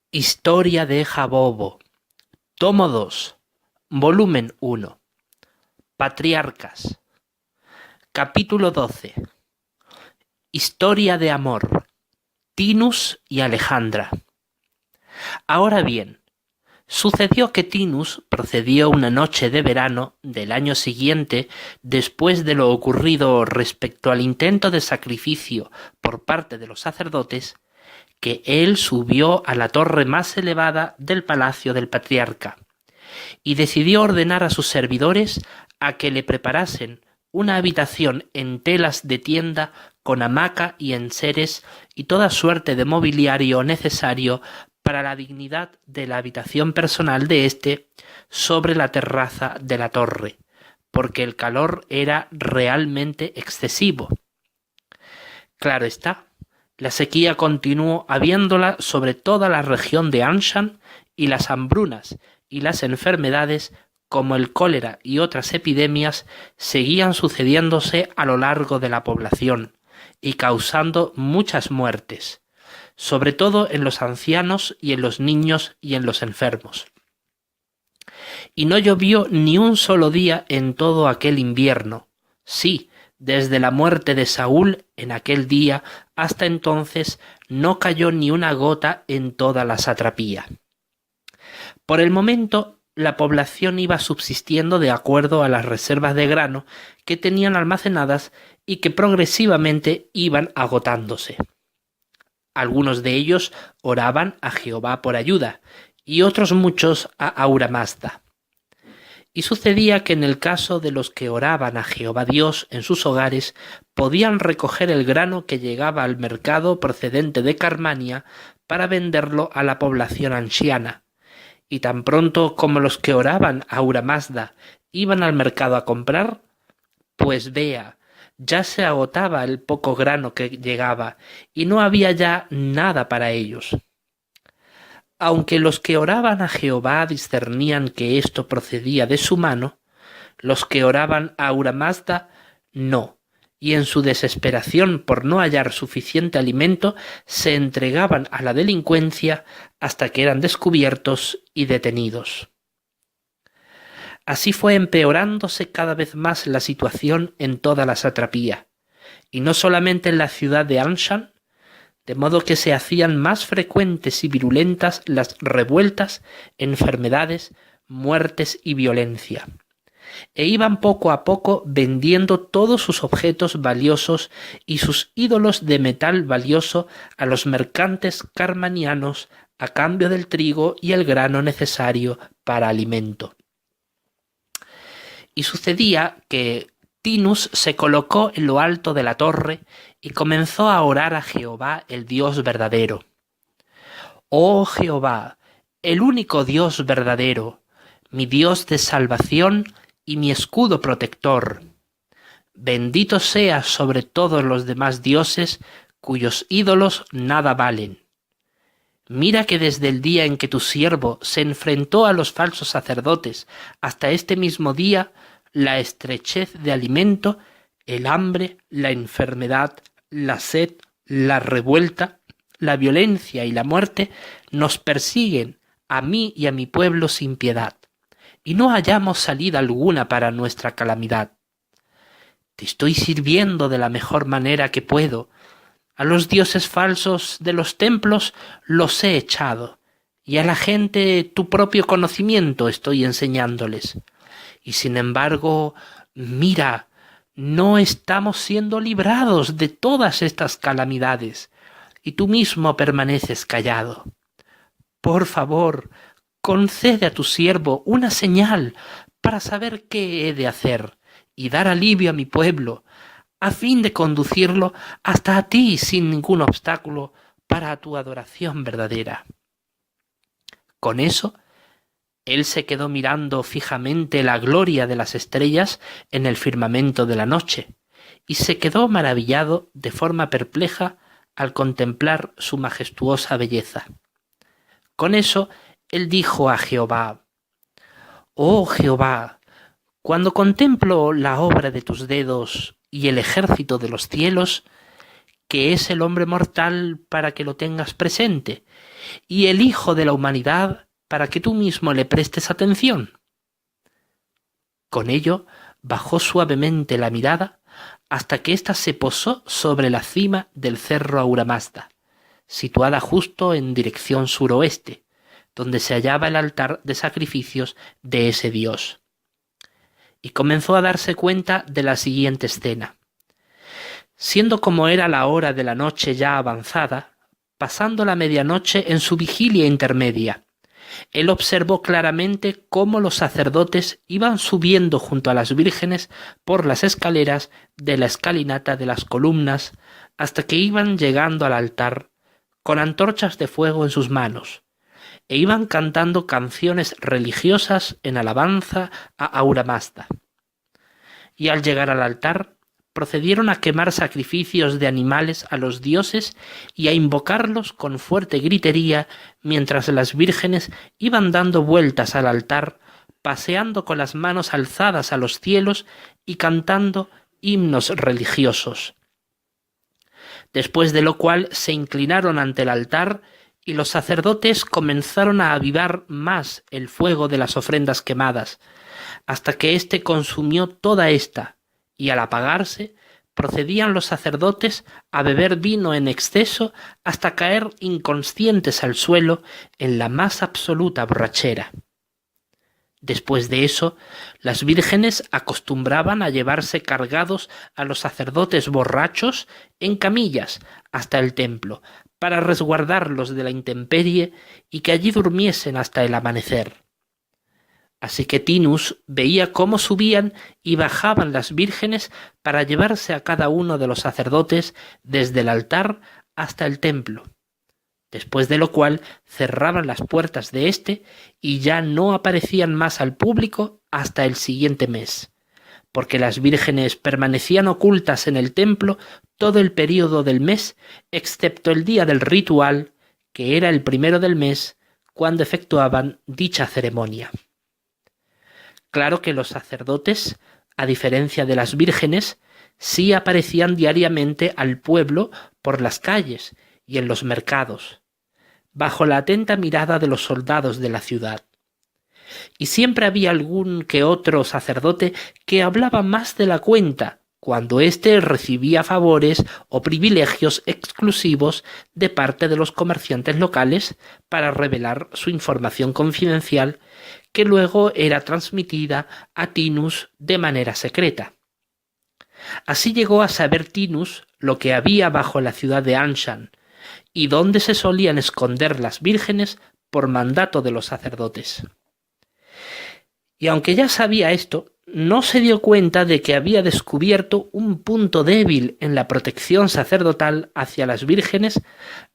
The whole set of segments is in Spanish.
Historia de Jabobo, tomo 2, volumen 1, Patriarcas, capítulo 12, Historia de amor, Tinus y Alejandra. Ahora bien, sucedió que Tinus procedió una noche de verano del año siguiente después de lo ocurrido respecto al intento de sacrificio por parte de los sacerdotes, que él subió a la torre más elevada del palacio del patriarca, y decidió ordenar a sus servidores a que le preparasen una habitación en telas de tienda con hamaca y enseres y toda suerte de mobiliario necesario para la dignidad de la habitación personal de éste sobre la terraza de la torre, porque el calor era realmente excesivo. Claro está, la sequía continuó habiéndola sobre toda la región de Anshan, y las hambrunas y las enfermedades, como el cólera y otras epidemias, seguían sucediéndose a lo largo de la población y causando muchas muertes, sobre todo en los ancianos y en los niños y en los enfermos. Y no llovió ni un solo día en todo aquel invierno. Sí, desde la muerte de Saúl en aquel día hasta entonces no cayó ni una gota en toda la satrapía. Por el momento, la población iba subsistiendo de acuerdo a las reservas de grano que tenían almacenadas y que progresivamente iban agotándose. Algunos de ellos oraban a Jehová por ayuda y otros muchos a Ahura Mazda. Y sucedía que en el caso de los que oraban a Jehová Dios en sus hogares, podían recoger el grano que llegaba al mercado procedente de Carmania para venderlo a la población anciana. Y tan pronto como los que oraban a Ahura Mazda iban al mercado a comprar, pues vea, ya se agotaba el poco grano que llegaba y no había ya nada para ellos. Aunque los que oraban a Jehová discernían que esto procedía de su mano, los que oraban a Ahura Mazda no, y en su desesperación por no hallar suficiente alimento se entregaban a la delincuencia hasta que eran descubiertos y detenidos. Así fue empeorándose cada vez más la situación en toda la satrapía, y no solamente en la ciudad de Anshan, de modo que se hacían más frecuentes y virulentas las revueltas, enfermedades, muertes y violencia, e iban poco a poco vendiendo todos sus objetos valiosos y sus ídolos de metal valioso a los mercantes carmanianos a cambio del trigo y el grano necesario para alimento. Y sucedía que Tinus se colocó en lo alto de la torre y comenzó a orar a Jehová, el Dios verdadero. Oh Jehová, el único Dios verdadero, mi Dios de salvación y mi escudo protector. Bendito seas sobre todos los demás dioses cuyos ídolos nada valen. Mira que desde el día en que tu siervo se enfrentó a los falsos sacerdotes hasta este mismo día, la estrechez de alimento, el hambre, la enfermedad, la sed, la revuelta, la violencia y la muerte nos persiguen a mí y a mi pueblo sin piedad, y no hallamos salida alguna para nuestra calamidad. Te estoy sirviendo de la mejor manera que puedo. A los dioses falsos de los templos los he echado, y a la gente tu propio conocimiento estoy enseñándoles. Y sin embargo, mira, no estamos siendo librados de todas estas calamidades, y tú mismo permaneces callado. Por favor, concede a tu siervo una señal para saber qué he de hacer y dar alivio a mi pueblo, a fin de conducirlo hasta a ti sin ningún obstáculo para tu adoración verdadera. Con eso, él se quedó mirando fijamente la gloria de las estrellas en el firmamento de la noche, y se quedó maravillado de forma perpleja al contemplar su majestuosa belleza. Con eso, él dijo a Jehová: Oh Jehová, cuando contemplo la obra de tus dedos y el ejército de los cielos, que es el hombre mortal para que lo tengas presente, y el Hijo de la humanidad para que tú mismo le prestes atención. Con ello bajó suavemente la mirada hasta que ésta se posó sobre la cima del cerro Ahura Mazda, situada justo en dirección suroeste, donde se hallaba el altar de sacrificios de ese dios. Y comenzó a darse cuenta de la siguiente escena. Siendo como era la hora de la noche ya avanzada, pasando la medianoche en su vigilia intermedia, él observó claramente cómo los sacerdotes iban subiendo junto a las vírgenes por las escaleras de la escalinata de las columnas hasta que iban llegando al altar con antorchas de fuego en sus manos, e iban cantando canciones religiosas en alabanza a Ahura Mazda. Y al llegar al altar, procedieron a quemar sacrificios de animales a los dioses y a invocarlos con fuerte gritería mientras las vírgenes iban dando vueltas al altar, paseando con las manos alzadas a los cielos y cantando himnos religiosos. Después de lo cual se inclinaron ante el altar y los sacerdotes comenzaron a avivar más el fuego de las ofrendas quemadas, hasta que éste consumió toda esta, y al apagarse, procedían los sacerdotes a beber vino en exceso hasta caer inconscientes al suelo en la más absoluta borrachera. Después de eso, las vírgenes acostumbraban a llevarse cargados a los sacerdotes borrachos en camillas hasta el templo, para resguardarlos de la intemperie y que allí durmiesen hasta el amanecer. Así que Tinus veía cómo subían y bajaban las vírgenes para llevarse a cada uno de los sacerdotes desde el altar hasta el templo, después de lo cual cerraban las puertas de éste y ya no aparecían más al público hasta el siguiente mes, porque las vírgenes permanecían ocultas en el templo todo el período del mes, excepto el día del ritual, que era el primero del mes, cuando efectuaban dicha ceremonia. Claro que los sacerdotes, a diferencia de las vírgenes, sí aparecían diariamente al pueblo por las calles y en los mercados, bajo la atenta mirada de los soldados de la ciudad. Y siempre había algún que otro sacerdote que hablaba más de la cuenta, cuando éste recibía favores o privilegios exclusivos de parte de los comerciantes locales para revelar su información confidencial, que luego era transmitida a Tinus de manera secreta. Así llegó a saber Tinus lo que había bajo la ciudad de Anshan, y dónde se solían esconder las vírgenes por mandato de los sacerdotes. Y aunque ya sabía esto, no se dio cuenta de que había descubierto un punto débil en la protección sacerdotal hacia las vírgenes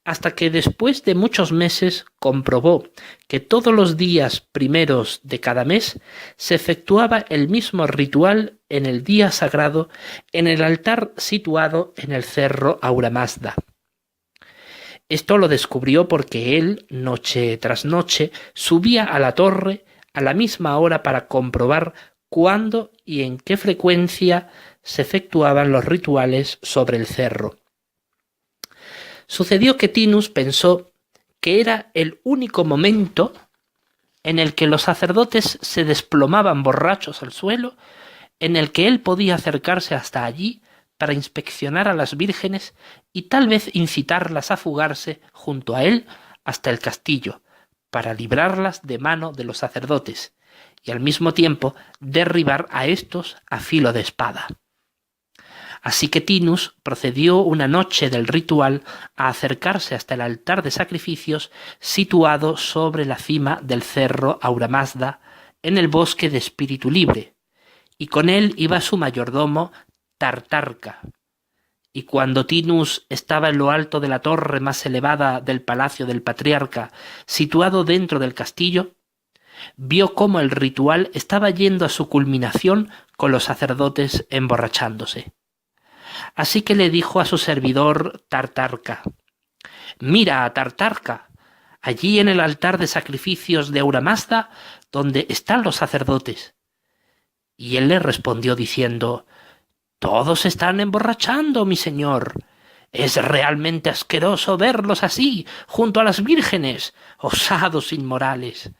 hasta que después de muchos meses comprobó que todos los días primeros de cada mes se efectuaba el mismo ritual en el día sagrado en el altar situado en el cerro Ahura Mazda. Esto lo descubrió porque él, noche tras noche, subía a la torre a la misma hora para comprobar cuándo y en qué frecuencia se efectuaban los rituales sobre el cerro. Sucedió que Tinus pensó que era el único momento en el que los sacerdotes se desplomaban borrachos al suelo, en el que él podía acercarse hasta allí para inspeccionar a las vírgenes y tal vez incitarlas a fugarse junto a él hasta el castillo, para librarlas de mano de los sacerdotes, y al mismo tiempo derribar a éstos a filo de espada. Así que Tinus procedió una noche del ritual a acercarse hasta el altar de sacrificios situado sobre la cima del cerro Ahura Mazda en el bosque de Espíritu Libre, y con él iba su mayordomo Tartarca. Y cuando Tinus estaba en lo alto de la torre más elevada del palacio del patriarca, situado dentro del castillo, vio cómo el ritual estaba yendo a su culminación con los sacerdotes emborrachándose. Así que le dijo a su servidor Tartarca: «Mira, Tartarca, allí en el altar de sacrificios de Ahura Mazda, donde están los sacerdotes». Y él le respondió diciendo: «Todos están emborrachando, mi señor. Es realmente asqueroso verlos así, junto a las vírgenes, osados inmorales.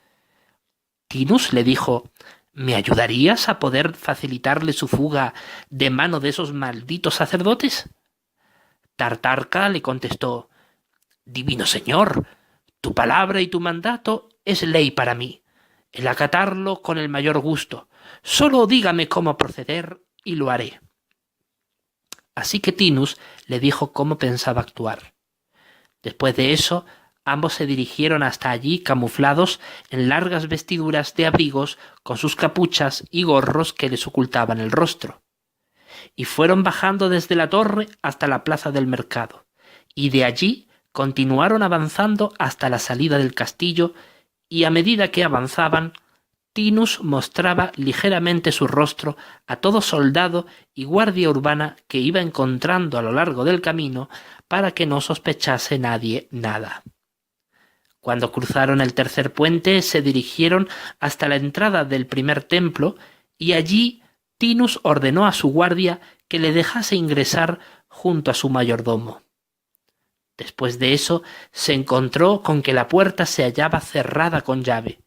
Tinus le dijo: ¿Me ayudarías a poder facilitarle su fuga de mano de esos malditos sacerdotes? Tartarca le contestó: Divino señor, tu palabra y tu mandato es ley para mí. El acatarlo con el mayor gusto. Solo dígame cómo proceder y lo haré. Así que Tinus le dijo cómo pensaba actuar. Después de eso, ambos se dirigieron hasta allí camuflados en largas vestiduras de abrigos con sus capuchas y gorros que les ocultaban el rostro. Y fueron bajando desde la torre hasta la plaza del mercado, y de allí continuaron avanzando hasta la salida del castillo, y a medida que avanzaban, Tinus mostraba ligeramente su rostro a todo soldado y guardia urbana que iba encontrando a lo largo del camino para que no sospechase nadie nada. Cuando cruzaron el tercer puente se dirigieron hasta la entrada del primer templo y allí Tinus ordenó a su guardia que le dejase ingresar junto a su mayordomo. Después de eso se encontró con que la puerta se hallaba cerrada con llave,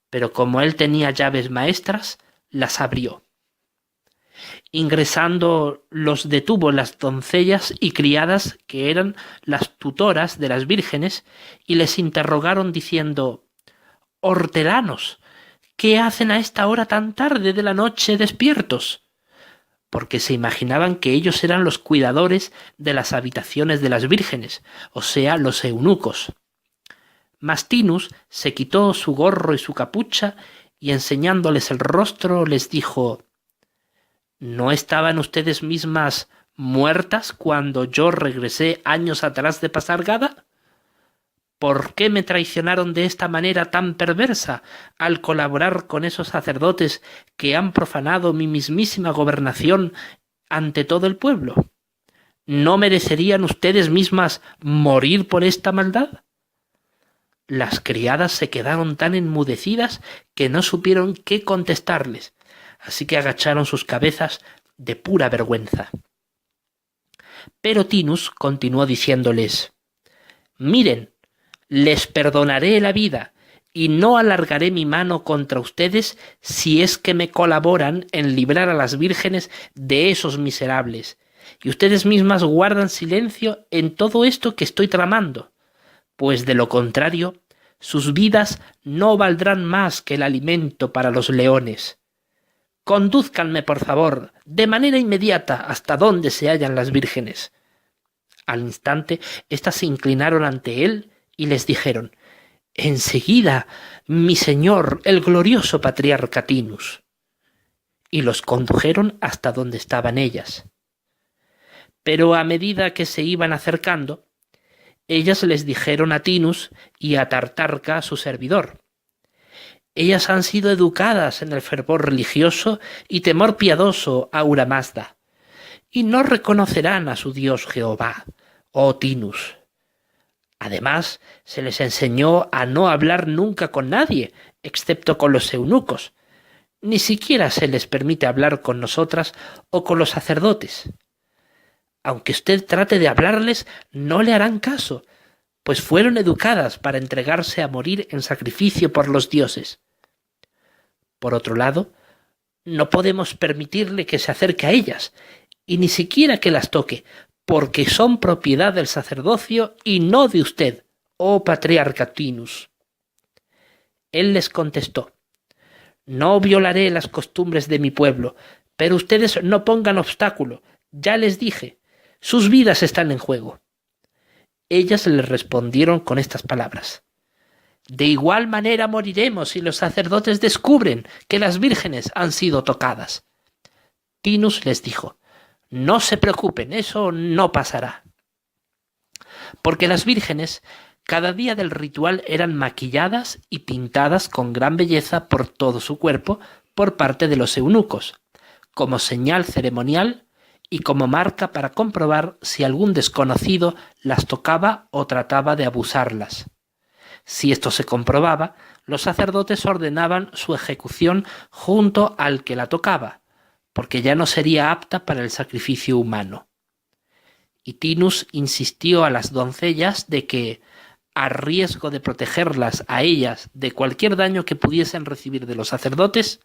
pero como él tenía llaves maestras, las abrió. Ingresando los detuvo las doncellas y criadas que eran las tutoras de las vírgenes y les interrogaron diciendo: «Hortelanos, ¿qué hacen a esta hora tan tarde de la noche despiertos?», porque se imaginaban que ellos eran los cuidadores de las habitaciones de las vírgenes, o sea, los eunucos. Mas Tinus se quitó su gorro y su capucha y enseñándoles el rostro les dijo: ¿No estaban ustedes mismas muertas cuando yo regresé años atrás de Pasargada? ¿Por qué me traicionaron de esta manera tan perversa al colaborar con esos sacerdotes que han profanado mi mismísima gobernación ante todo el pueblo? ¿No merecerían ustedes mismas morir por esta maldad? Las criadas se quedaron tan enmudecidas que no supieron qué contestarles, así que agacharon sus cabezas de pura vergüenza. Pero Tinus continuó diciéndoles: «Miren, les perdonaré la vida y no alargaré mi mano contra ustedes si es que me colaboran en librar a las vírgenes de esos miserables, y ustedes mismas guardan silencio en todo esto que estoy tramando, pues de lo contrario, sus vidas no valdrán más que el alimento para los leones. Condúzcanme, por favor, de manera inmediata hasta donde se hallan las vírgenes». Al instante, éstas se inclinaron ante él y les dijeron: «Enseguida, mi señor, el glorioso patriarca Tinus». Y los condujeron hasta donde estaban ellas. Pero a medida que se iban acercando, ellas les dijeron a Tinus y a Tartarca, su servidor: «Ellas han sido educadas en el fervor religioso y temor piadoso a Ahura Mazda, y no reconocerán a su Dios Jehová, oh Tinus. Además, se les enseñó a no hablar nunca con nadie, excepto con los eunucos. Ni siquiera se les permite hablar con nosotras o con los sacerdotes. Aunque usted trate de hablarles, no le harán caso, pues fueron educadas para entregarse a morir en sacrificio por los dioses. Por otro lado, no podemos permitirle que se acerque a ellas, y ni siquiera que las toque, porque son propiedad del sacerdocio y no de usted, oh patriarca Tinus». Él les contestó: «No violaré las costumbres de mi pueblo, pero ustedes no pongan obstáculo, ya les dije, sus vidas están en juego». Ellas le respondieron con estas palabras: «De igual manera moriremos si los sacerdotes descubren que las vírgenes han sido tocadas». Tinus les dijo: «No se preocupen, eso no pasará». Porque las vírgenes cada día del ritual eran maquilladas y pintadas con gran belleza por todo su cuerpo por parte de los eunucos, como señal ceremonial y como marca para comprobar si algún desconocido las tocaba o trataba de abusarlas. Si esto se comprobaba, los sacerdotes ordenaban su ejecución junto al que la tocaba, porque ya no sería apta para el sacrificio humano. y Tinus insistió a las doncellas de que, a riesgo de protegerlas a ellas de cualquier daño que pudiesen recibir de los sacerdotes,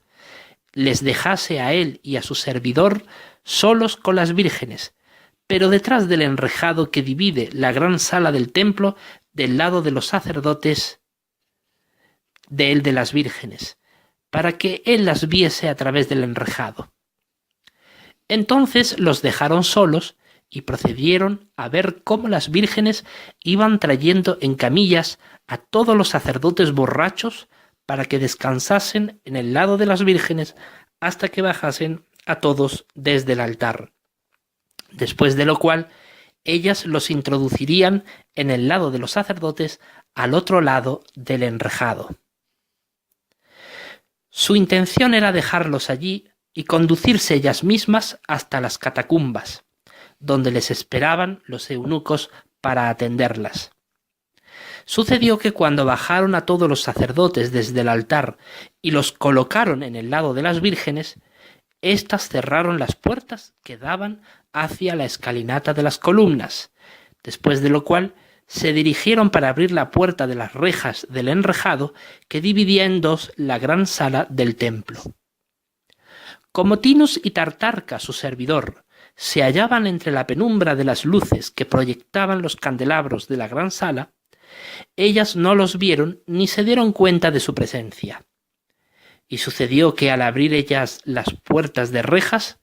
les dejase a él y a su servidor solos con las vírgenes, pero detrás del enrejado que divide la gran sala del templo del lado de los sacerdotes del de las vírgenes, para que él las viese a través del enrejado. Entonces los dejaron solos y procedieron a ver cómo las vírgenes iban trayendo en camillas a todos los sacerdotes borrachos para que descansasen en el lado de las vírgenes hasta que bajasen a todos desde el altar. Después de lo cual, ellas los introducirían en el lado de los sacerdotes al otro lado del enrejado. Su intención era dejarlos allí y conducirse ellas mismas hasta las catacumbas, donde les esperaban los eunucos para atenderlas. Sucedió que cuando bajaron a todos los sacerdotes desde el altar y los colocaron en el lado de las vírgenes, éstas cerraron las puertas que daban hacia la escalinata de las columnas, después de lo cual se dirigieron para abrir la puerta de las rejas del enrejado que dividía en dos la gran sala del templo. Como Tinus y Tartarca, su servidor, se hallaban entre la penumbra de las luces que proyectaban los candelabros de la gran sala, ellas no los vieron ni se dieron cuenta de su presencia. Y sucedió que al abrir ellas las puertas de rejas,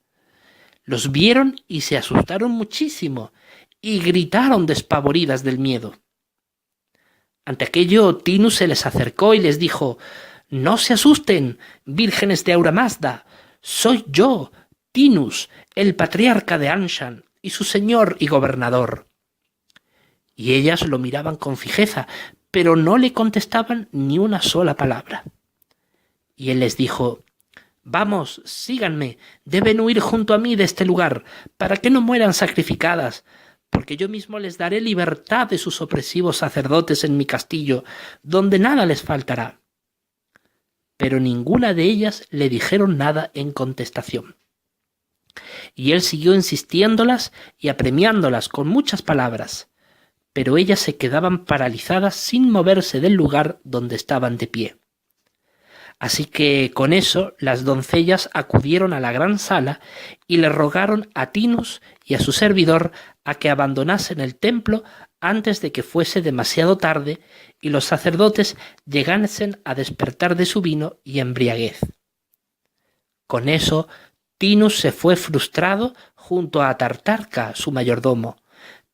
los vieron y se asustaron muchísimo y gritaron despavoridas del miedo. Ante aquello, Tinus se les acercó y les dijo: «No se asusten, vírgenes de Aura Mazda, soy yo, Tinus, el patriarca de Anshan y su señor y gobernador». Y ellas lo miraban con fijeza, pero no le contestaban ni una sola palabra. Y él les dijo: «Vamos, síganme, deben huir junto a mí de este lugar, para que no mueran sacrificadas, porque yo mismo les daré libertad de sus opresivos sacerdotes en mi castillo, donde nada les faltará». Pero ninguna de ellas le dijeron nada en contestación. Y él siguió insistiéndolas y apremiándolas con muchas palabras, pero ellas se quedaban paralizadas sin moverse del lugar donde estaban de pie. Así que con eso las doncellas acudieron a la gran sala y le rogaron a Tinus y a su servidor a que abandonasen el templo antes de que fuese demasiado tarde y los sacerdotes llegasen a despertar de su vino y embriaguez. Con eso Tinus se fue frustrado junto a Tartarca, su mayordomo,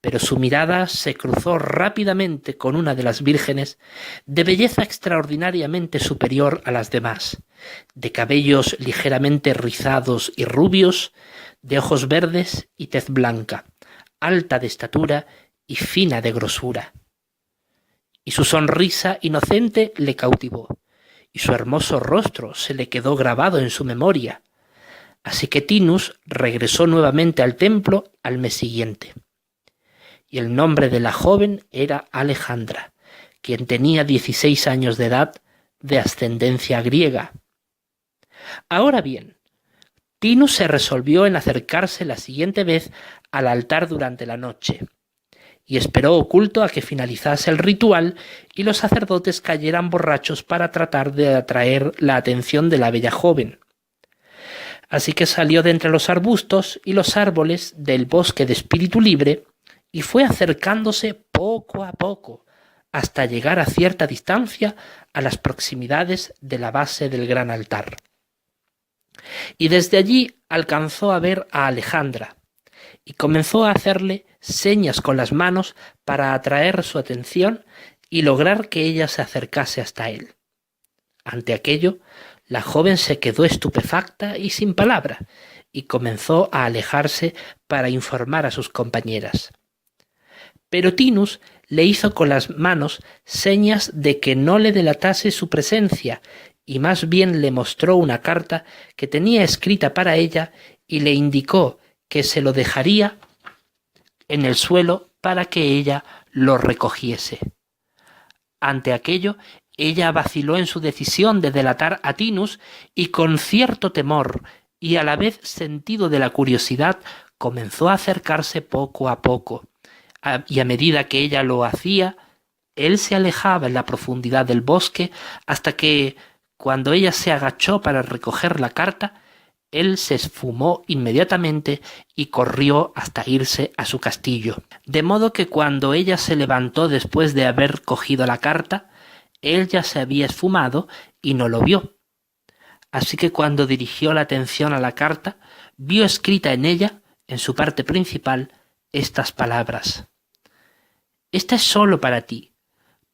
pero su mirada se cruzó rápidamente con una de las vírgenes, de belleza extraordinariamente superior a las demás, de cabellos ligeramente rizados y rubios, de ojos verdes y tez blanca, alta de estatura y fina de grosura. Y su sonrisa inocente le cautivó, y su hermoso rostro se le quedó grabado en su memoria. Así que Tinus regresó nuevamente al templo al mes siguiente. Y el nombre de la joven era Alejandra, quien tenía 16 años de edad, de ascendencia griega. Ahora bien, Tinus se resolvió en acercarse la siguiente vez al altar durante la noche, y esperó oculto a que finalizase el ritual y los sacerdotes cayeran borrachos para tratar de atraer la atención de la bella joven. Así que salió de entre los arbustos y los árboles del bosque de espíritu libre y fue acercándose poco a poco hasta llegar a cierta distancia a las proximidades de la base del gran altar. Y desde allí alcanzó a ver a Alejandra y comenzó a hacerle señas con las manos para atraer su atención y lograr que ella se acercase hasta él. Ante aquello, la joven se quedó estupefacta y sin palabra y comenzó a alejarse para informar a sus compañeras. Pero Tinus le hizo con las manos señas de que no le delatase su presencia y más bien le mostró una carta que tenía escrita para ella y le indicó que se lo dejaría en el suelo para que ella lo recogiese. Ante aquello, ella vaciló en su decisión de delatar a Tinus y con cierto temor y a la vez sentido de la curiosidad comenzó a acercarse poco a poco. y a medida que ella lo hacía, él se alejaba en la profundidad del bosque hasta que, cuando ella se agachó para recoger la carta, él se esfumó inmediatamente y corrió hasta irse a su castillo. De modo que cuando ella se levantó después de haber cogido la carta, él ya se había esfumado y no lo vio. Así que cuando dirigió la atención a la carta, vio escrita en ella, en su parte principal, estas palabras: «Esta es solo para ti.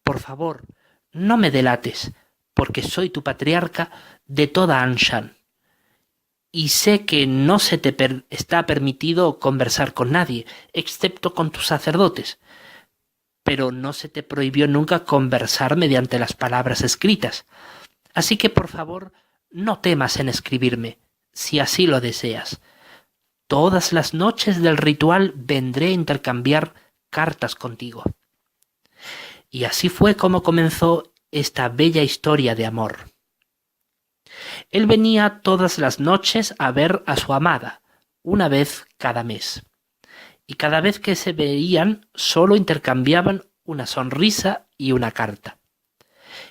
Por favor, no me delates, porque soy tu patriarca de toda Anshan. Y sé que no se te está permitido conversar con nadie, excepto con tus sacerdotes, pero no se te prohibió nunca conversar mediante las palabras escritas. Así que, por favor, no temas en escribirme, si así lo deseas. Todas las noches del ritual vendré a intercambiar cartas contigo». Y así fue como comenzó esta bella historia de amor. Él venía todas las noches a ver a su amada, una vez cada mes. Y cada vez que se veían, solo intercambiaban una sonrisa y una carta.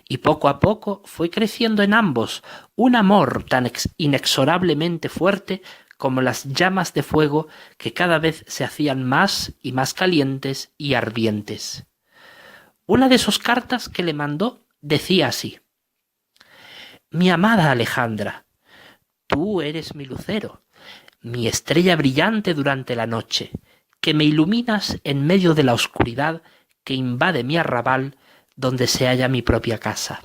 Y poco a poco fue creciendo en ambos un amor tan inexorablemente fuerte como las llamas de fuego que cada vez se hacían más y más calientes y ardientes. Una de sus cartas que le mandó decía así: «Mi amada Alejandra, tú eres mi lucero, mi estrella brillante durante la noche, que me iluminas en medio de la oscuridad que invade mi arrabal donde se halla mi propia casa.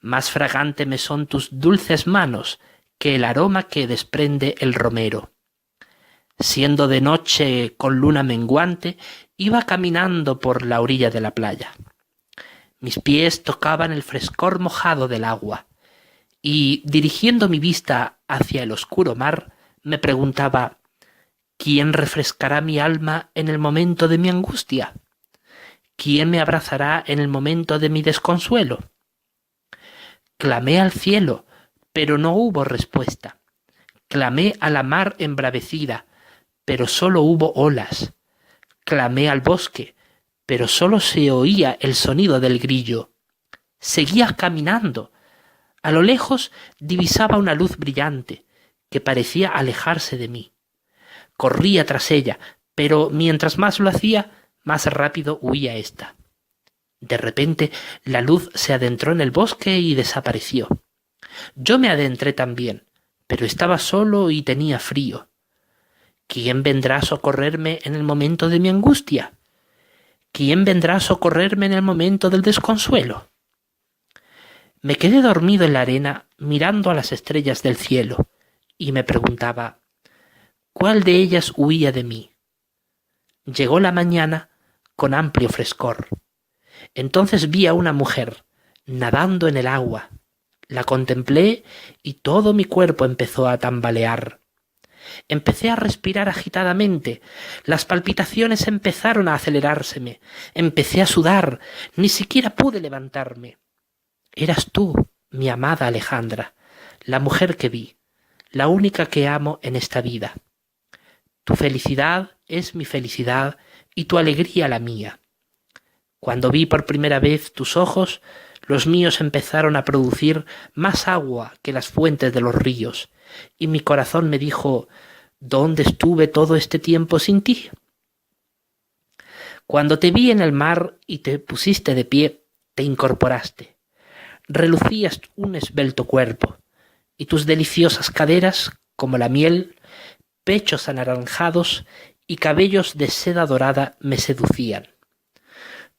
Más fragante me son tus dulces manos que el aroma que desprende el romero. Siendo de noche con luna menguante, iba caminando por la orilla de la playa. Mis pies tocaban el frescor mojado del agua, y, dirigiendo mi vista hacia el oscuro mar, me preguntaba: ¿quién refrescará mi alma en el momento de mi angustia? ¿Quién me abrazará en el momento de mi desconsuelo? Clamé al cielo, pero no hubo respuesta. Clamé a la mar embravecida, pero solo hubo olas. Clamé al bosque, pero solo se oía el sonido del grillo. Seguía caminando. A lo lejos divisaba una luz brillante que parecía alejarse de mí. Corría tras ella, pero mientras más lo hacía, más rápido huía ésta. De repente la luz se adentró en el bosque y desapareció. Yo me adentré también, pero estaba solo y tenía frío. ¿Quién vendrá a socorrerme en el momento de mi angustia? ¿Quién vendrá a socorrerme en el momento del desconsuelo? Me quedé dormido en la arena mirando a las estrellas del cielo y me preguntaba: ¿cuál de ellas huía de mí? Llegó la mañana con amplio frescor. Entonces vi a una mujer nadando en el agua. La contemplé y todo mi cuerpo empezó a tambalear. Empecé a respirar agitadamente, las palpitaciones empezaron a acelerárseme, empecé a sudar, ni siquiera pude levantarme. Eras tú, mi amada Alejandra, la mujer que vi, la única que amo en esta vida. Tu felicidad es mi felicidad y tu alegría la mía. Cuando vi por primera vez tus ojos, los míos empezaron a producir más agua que las fuentes de los ríos, y mi corazón me dijo: ¿dónde estuve todo este tiempo sin ti? Cuando te vi en el mar y te pusiste de pie, te incorporaste. Relucías un esbelto cuerpo, y tus deliciosas caderas, como la miel, pechos anaranjados y cabellos de seda dorada me seducían.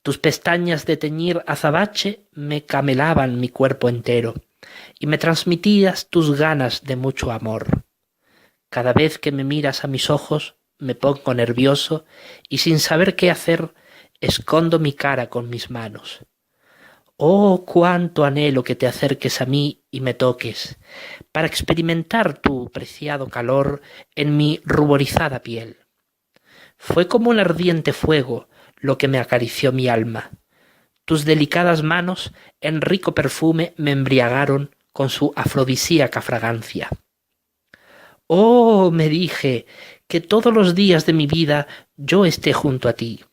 Tus pestañas de teñir azabache me camelaban mi cuerpo entero, y me transmitías tus ganas de mucho amor. Cada vez que me miras a mis ojos, me pongo nervioso y sin saber qué hacer, escondo mi cara con mis manos. Oh, cuánto anhelo que te acerques a mí y me toques, para experimentar tu preciado calor en mi ruborizada piel. Fue como un ardiente fuego lo que me acarició mi alma. Tus delicadas manos en rico perfume me embriagaron con su afrodisíaca fragancia. Oh, me dije, que todos los días de mi vida yo esté junto a ti.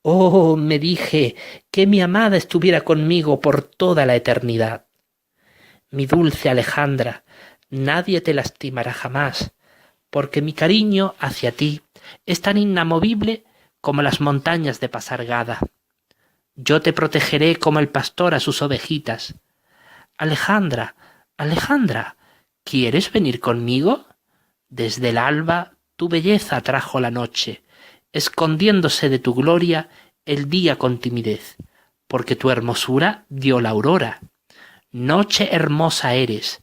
Oh, me dije, que mi amada estuviera conmigo por toda la eternidad. Mi dulce Alejandra, nadie te lastimará jamás, porque mi cariño hacia ti es tan inamovible como las montañas de Pasargada. Yo te protegeré como el pastor a sus ovejitas. Alejandra, Alejandra, ¿quieres venir conmigo? Desde el alba tu belleza trajo la noche, escondiéndose de tu gloria el día con timidez, porque tu hermosura dio la aurora. Noche hermosa eres,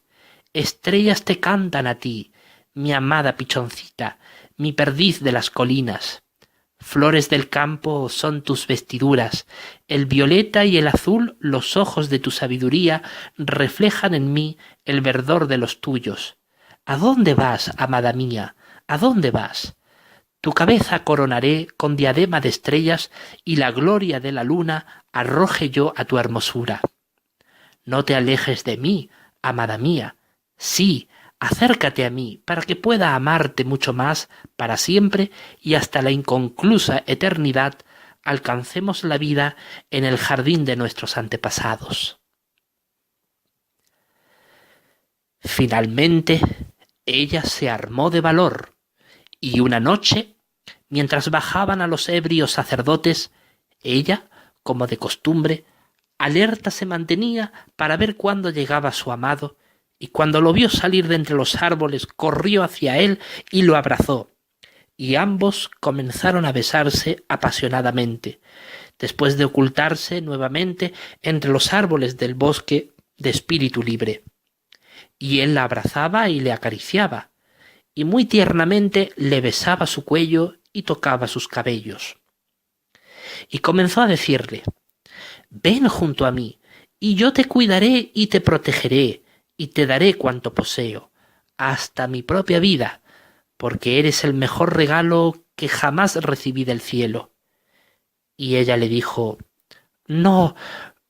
estrellas te cantan a ti, mi amada pichoncita, mi perdiz de las colinas. Flores del campo son tus vestiduras, el violeta y el azul, los ojos de tu sabiduría, reflejan en mí el verdor de los tuyos. ¿A dónde vas, amada mía? ¿A dónde vas? Tu cabeza coronaré con diadema de estrellas y la gloria de la luna arroje yo a tu hermosura. No te alejes de mí, amada mía. Sí, acércate a mí para que pueda amarte mucho más para siempre y hasta la inconclusa eternidad alcancemos la vida en el jardín de nuestros antepasados. Finalmente, ella se armó de valor y una noche, mientras bajaban a los ebrios sacerdotes, ella, como de costumbre, alerta se mantenía para ver cuándo llegaba su amado, y cuando lo vio salir de entre los árboles corrió hacia él y lo abrazó, y ambos comenzaron a besarse apasionadamente, después de ocultarse nuevamente entre los árboles del bosque de espíritu libre. Y él la abrazaba y le acariciaba, y muy tiernamente le besaba su cuello y tocaba sus cabellos. Y comenzó a decirle: «Ven junto a mí, y yo te cuidaré y te protegeré, y te daré cuanto poseo, hasta mi propia vida, porque eres el mejor regalo que jamás recibí del cielo». Y ella le dijo: «No,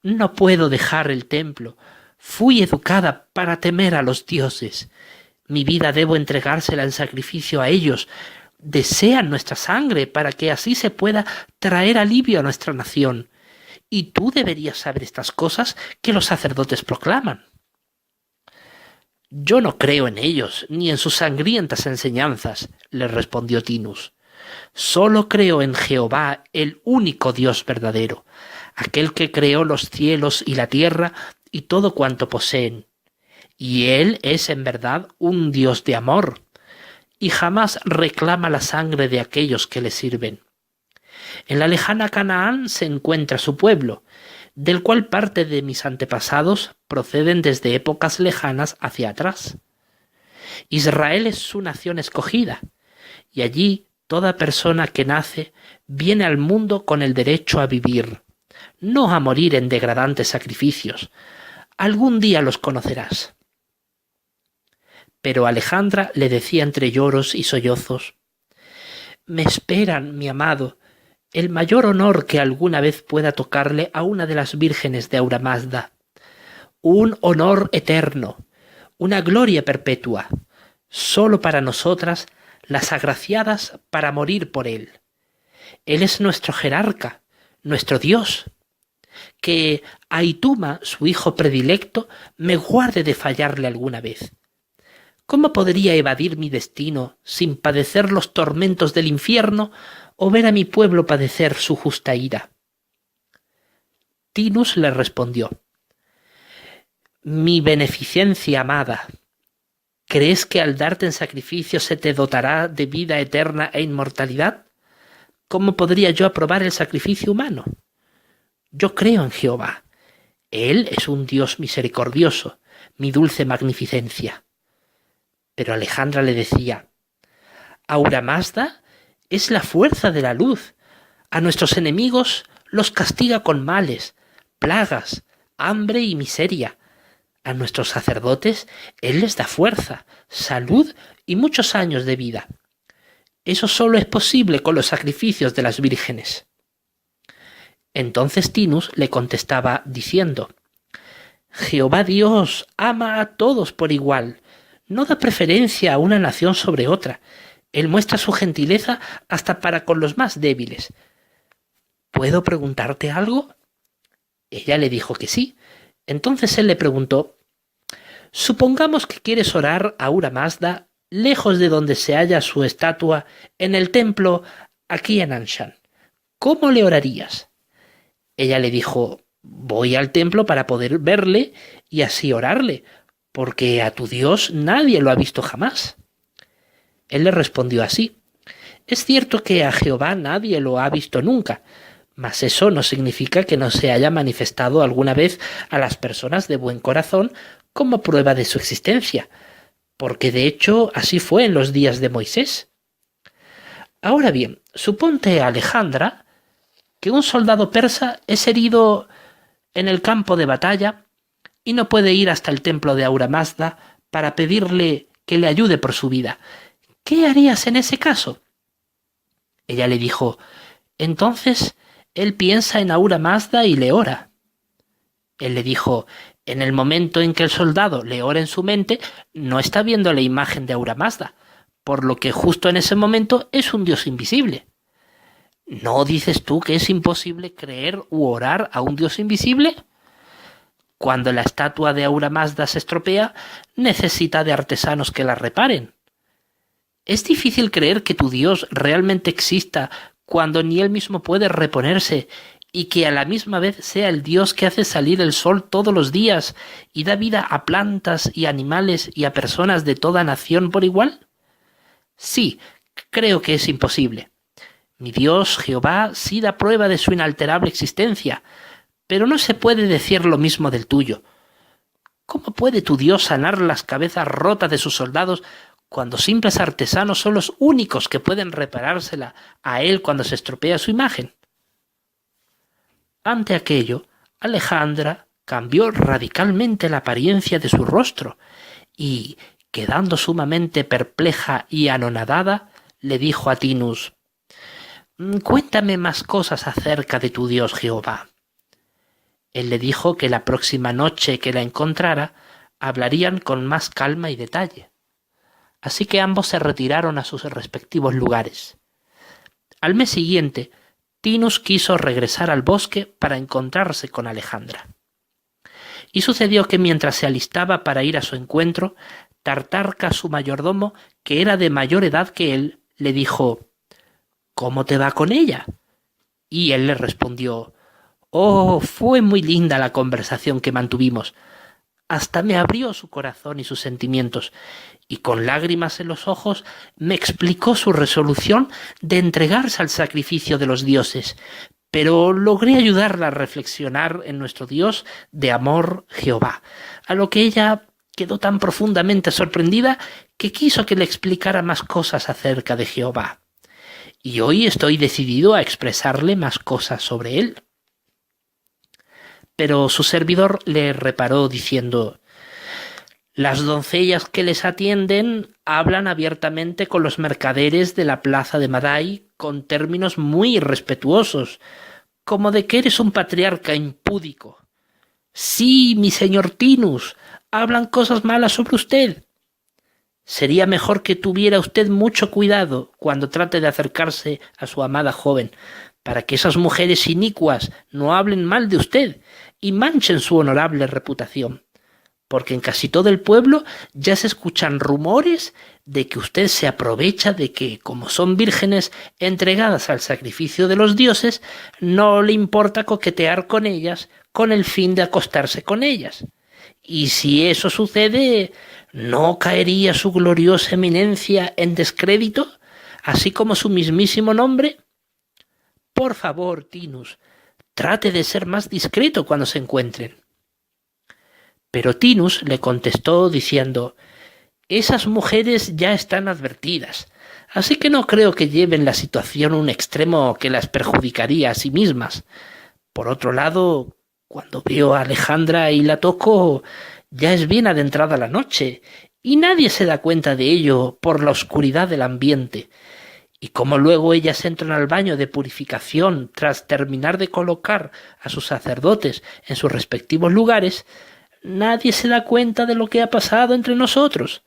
no puedo dejar el templo. Fui educada para temer a los dioses. Mi vida debo entregársela en sacrificio a ellos. Desean nuestra sangre para que así se pueda traer alivio a nuestra nación. Y tú deberías saber estas cosas que los sacerdotes proclaman». «Yo no creo en ellos, ni en sus sangrientas enseñanzas», le respondió Tinus. «Solo creo en Jehová, el único Dios verdadero, aquel que creó los cielos y la tierra y todo cuanto poseen. Y Él es en verdad un Dios de amor, y jamás reclama la sangre de aquellos que le sirven. En la lejana Canaán se encuentra su pueblo, del cual parte de mis antepasados proceden desde épocas lejanas hacia atrás. Israel es su nación escogida, y allí toda persona que nace viene al mundo con el derecho a vivir, no a morir en degradantes sacrificios. Algún día los conocerás». Pero Alejandra le decía entre lloros y sollozos: «Me esperan, mi amado, el mayor honor que alguna vez pueda tocarle a una de las vírgenes de Aura Mazda. Un honor eterno, una gloria perpetua, solo para nosotras, las agraciadas para morir por él. Él es nuestro jerarca, nuestro Dios. Que Aituma, su hijo predilecto, me guarde de fallarle alguna vez. ¿Cómo podría evadir mi destino sin padecer los tormentos del infierno o ver a mi pueblo padecer su justa ira?» Tinus le respondió: «Mi beneficencia amada, ¿crees que al darte en sacrificio se te dotará de vida eterna e inmortalidad? ¿Cómo podría yo aprobar el sacrificio humano? Yo creo en Jehová. Él es un Dios misericordioso, mi dulce magnificencia». Pero Alejandra le decía: «Aura Mazda es la fuerza de la luz. A nuestros enemigos los castiga con males, plagas, hambre y miseria. A nuestros sacerdotes Él les da fuerza, salud y muchos años de vida. Eso solo es posible con los sacrificios de las vírgenes». Entonces Tinus le contestaba diciendo: «Jehová Dios ama a todos por igual, no da preferencia a una nación sobre otra, Él muestra su gentileza hasta para con los más débiles. ¿Puedo preguntarte algo? Ella le dijo que sí. Entonces él le preguntó: supongamos que quieres orar a Ahura Mazda lejos de donde se halla su estatua en el templo aquí en Anshan. ¿Cómo le orarías? Ella le dijo: voy al templo para poder verle y así orarle, porque a tu Dios nadie lo ha visto jamás. Él le respondió así: es cierto que a Jehová nadie lo ha visto nunca, mas eso no significa que no se haya manifestado alguna vez a las personas de buen corazón como prueba de su existencia, porque de hecho así fue en los días de Moisés. Ahora bien, suponte, Alejandra, que un soldado persa es herido en el campo de batalla y no puede ir hasta el templo de Ahura Mazda para pedirle que le ayude por su vida. ¿Qué harías en ese caso? Ella le dijo: entonces él piensa en Ahura Mazda y le ora. Él le dijo: en el momento en que el soldado le ora en su mente, no está viendo la imagen de Ahura Mazda, por lo que justo en ese momento es un dios invisible. ¿No dices tú que es imposible creer u orar a un dios invisible? Cuando la estatua de Ahura Mazda se estropea, necesita de artesanos que la reparen. ¿Es difícil creer que tu Dios realmente exista cuando ni él mismo puede reponerse y que a la misma vez sea el Dios que hace salir el sol todos los días y da vida a plantas y animales y a personas de toda nación por igual? Sí, creo que es imposible. Mi Dios, Jehová, sí da prueba de su inalterable existencia, pero no se puede decir lo mismo del tuyo. ¿Cómo puede tu Dios sanar las cabezas rotas de sus soldados cuando simples artesanos son los únicos que pueden reparársela a él cuando se estropea su imagen? Ante aquello, Alejandra cambió radicalmente la apariencia de su rostro y, quedando sumamente perpleja y anonadada, le dijo a Tinus: cuéntame más cosas acerca de tu Dios Jehová. Él le dijo que la próxima noche que la encontrara hablarían con más calma y detalle. Así que ambos se retiraron a sus respectivos lugares. Al mes siguiente, Tinus quiso regresar al bosque para encontrarse con Alejandra. Y sucedió que mientras se alistaba para ir a su encuentro, Tartarca, su mayordomo, que era de mayor edad que él, le dijo: ¿cómo te va con ella? Y él le respondió: oh, fue muy linda la conversación que mantuvimos. Hasta me abrió su corazón y sus sentimientos, y con lágrimas en los ojos me explicó su resolución de entregarse al sacrificio de los dioses, pero logré ayudarla a reflexionar en nuestro Dios de amor Jehová, a lo que ella quedó tan profundamente sorprendida que quiso que le explicara más cosas acerca de Jehová. Y hoy estoy decidido a expresarle más cosas sobre él. Pero su servidor le reparó diciendo: las doncellas que les atienden hablan abiertamente con los mercaderes de la plaza de Madai con términos muy irrespetuosos, como de que eres un patriarca impúdico. Sí, mi señor Tinus, hablan cosas malas sobre usted. Sería mejor que tuviera usted mucho cuidado cuando trate de acercarse a su amada joven, para que esas mujeres inicuas no hablen mal de usted y manchen su honorable reputación, porque en casi todo el pueblo ya se escuchan rumores de que usted se aprovecha de que, como son vírgenes entregadas al sacrificio de los dioses, no le importa coquetear con ellas con el fin de acostarse con ellas. Y si eso sucede, ¿no caería su gloriosa eminencia en descrédito, así como su mismísimo nombre? Por favor, Tinus, trate de ser más discreto cuando se encuentren. Pero Tinus le contestó diciendo: esas mujeres ya están advertidas, así que no creo que lleven la situación a un extremo que las perjudicaría a sí mismas. Por otro lado, cuando veo a Alejandra y la toco, ya es bien adentrada la noche, y nadie se da cuenta de ello por la oscuridad del ambiente. Y como luego ellas entran al baño de purificación tras terminar de colocar a sus sacerdotes en sus respectivos lugares, nadie se da cuenta de lo que ha pasado entre nosotros.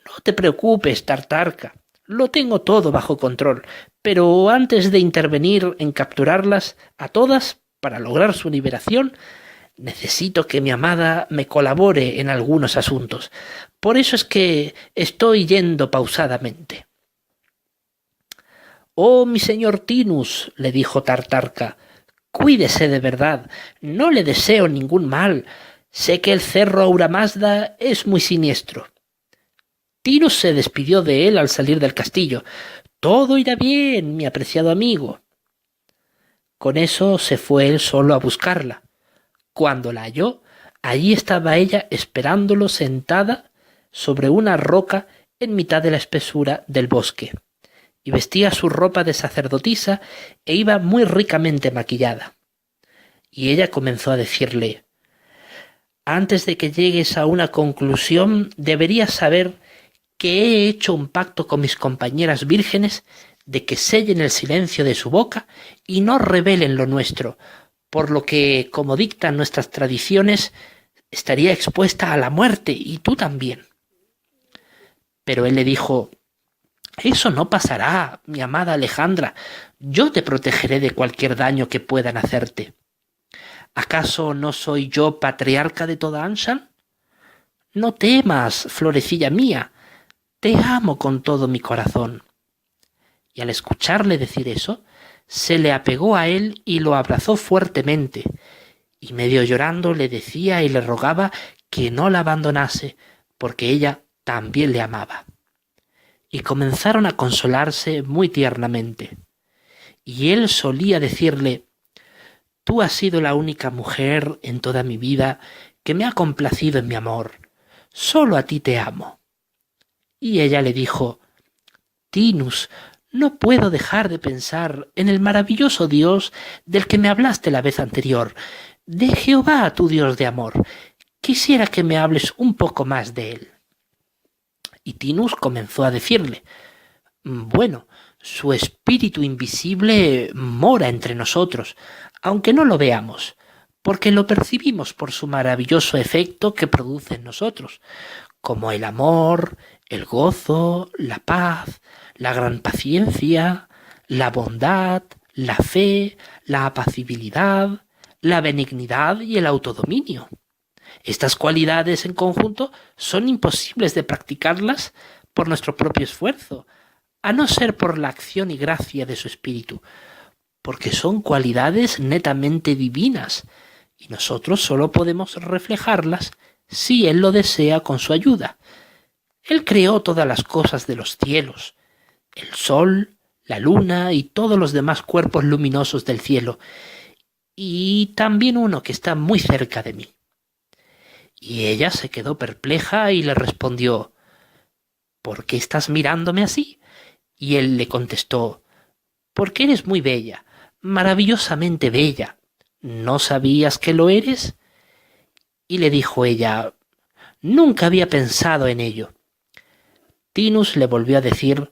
No te preocupes, Tartarca, Lo tengo todo bajo control, pero antes de intervenir en capturarlas a todas para lograr su liberación, necesito que mi amada me colabore en algunos asuntos. Por eso es que estoy yendo pausadamente. «Oh, mi señor Tinus», le dijo Tartarca, «cuídese de verdad. No le deseo ningún mal. Sé que el cerro Auramazda es muy siniestro». Tinus se despidió de él al salir del castillo. «Todo irá bien, mi apreciado amigo». Con eso se fue él solo a buscarla. Cuando la halló, allí estaba ella esperándolo sentada sobre una roca en mitad de la espesura del bosque, y vestía su ropa de sacerdotisa e iba muy ricamente maquillada. Y ella comenzó a decirle: «Antes de que llegues a una conclusión, deberías saber que he hecho un pacto con mis compañeras vírgenes de que sellen el silencio de su boca y no revelen lo nuestro, por lo que, como dictan nuestras tradiciones, estaría expuesta a la muerte, y tú también». Pero él le dijo: «Eso no pasará, mi amada Alejandra. Yo te protegeré de cualquier daño que puedan hacerte. ¿Acaso no soy yo patriarca de toda Anshan? No temas, florecilla mía. Te amo con todo mi corazón». Y al escucharle decir eso, se le apegó a él y lo abrazó fuertemente, y medio llorando le decía y le rogaba que no la abandonase, porque ella también le amaba. Y comenzaron a consolarse muy tiernamente. Y él solía decirle: «Tú has sido la única mujer en toda mi vida que me ha complacido en mi amor. Solo a ti te amo». Y ella le dijo: «Tinus, no puedo dejar de pensar en el maravilloso Dios del que me hablaste la vez anterior, de Jehová, tu Dios de amor. Quisiera que me hables un poco más de él». Y Tinus comenzó a decirle: «Bueno, su espíritu invisible mora entre nosotros, aunque no lo veamos, porque lo percibimos por su maravilloso efecto que produce en nosotros, como el amor, el gozo, la paz, la gran paciencia, la bondad, la fe, la apacibilidad, la benignidad y el autodominio. Estas cualidades en conjunto son imposibles de practicarlas por nuestro propio esfuerzo, a no ser por la acción y gracia de su espíritu, porque son cualidades netamente divinas, y nosotros solo podemos reflejarlas si Él lo desea con su ayuda. Él creó todas las cosas de los cielos, el sol, la luna y todos los demás cuerpos luminosos del cielo, y también uno que está muy cerca de mí». Y ella se quedó perpleja y le respondió: «¿Por qué estás mirándome así?». Y él le contestó: «Porque eres muy bella, maravillosamente bella. ¿No sabías que lo eres?». Y le dijo ella: «Nunca había pensado en ello». Tinus le volvió a decir: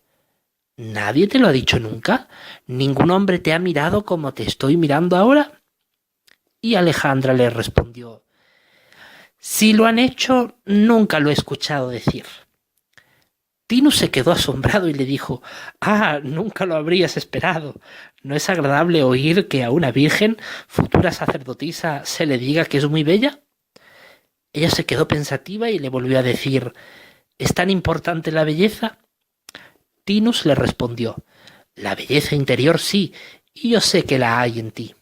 «¿Nadie te lo ha dicho nunca? ¿Ningún hombre te ha mirado como te estoy mirando ahora?». Y Alejandra le respondió: «Si lo han hecho, nunca lo he escuchado decir». Tinus se quedó asombrado y le dijo: «Ah, nunca lo habrías esperado. ¿No es agradable oír que a una virgen, futura sacerdotisa, se le diga que es muy bella?». Ella se quedó pensativa y le volvió a decir: «¿Es tan importante la belleza?». Tinus le respondió: «La belleza interior sí, y yo sé que la hay en ti».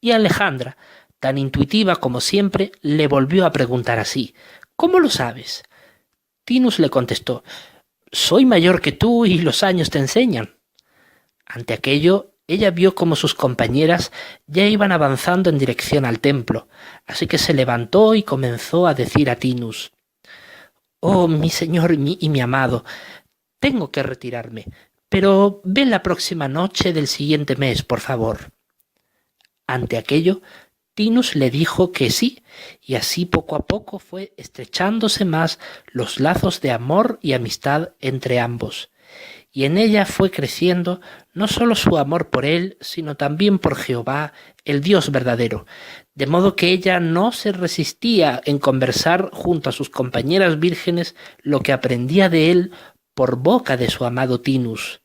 Y Alejandra, tan intuitiva como siempre, le volvió a preguntar así: «¿Cómo lo sabes?». Tinus le contestó: «Soy mayor que tú y los años te enseñan». Ante aquello, ella vio como sus compañeras ya iban avanzando en dirección al templo, así que se levantó y comenzó a decir a Tinus: «Oh, mi señor y mi amado, tengo que retirarme, pero ven la próxima noche del siguiente mes, por favor». Ante aquello, Tinus le dijo que sí, y así poco a poco fue estrechándose más los lazos de amor y amistad entre ambos, y en ella fue creciendo no sólo su amor por él, sino también por Jehová, el Dios verdadero, de modo que ella no se resistía en conversar junto a sus compañeras vírgenes lo que aprendía de él por boca de su amado Tinus,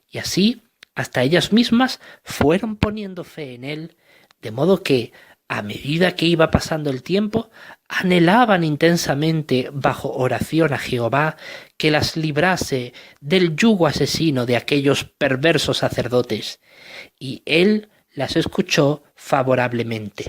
y así hasta ellas mismas fueron poniendo fe en él, de modo que, a medida que iba pasando el tiempo, anhelaban intensamente, bajo oración a Jehová, que las librase del yugo asesino de aquellos perversos sacerdotes, y él las escuchó favorablemente.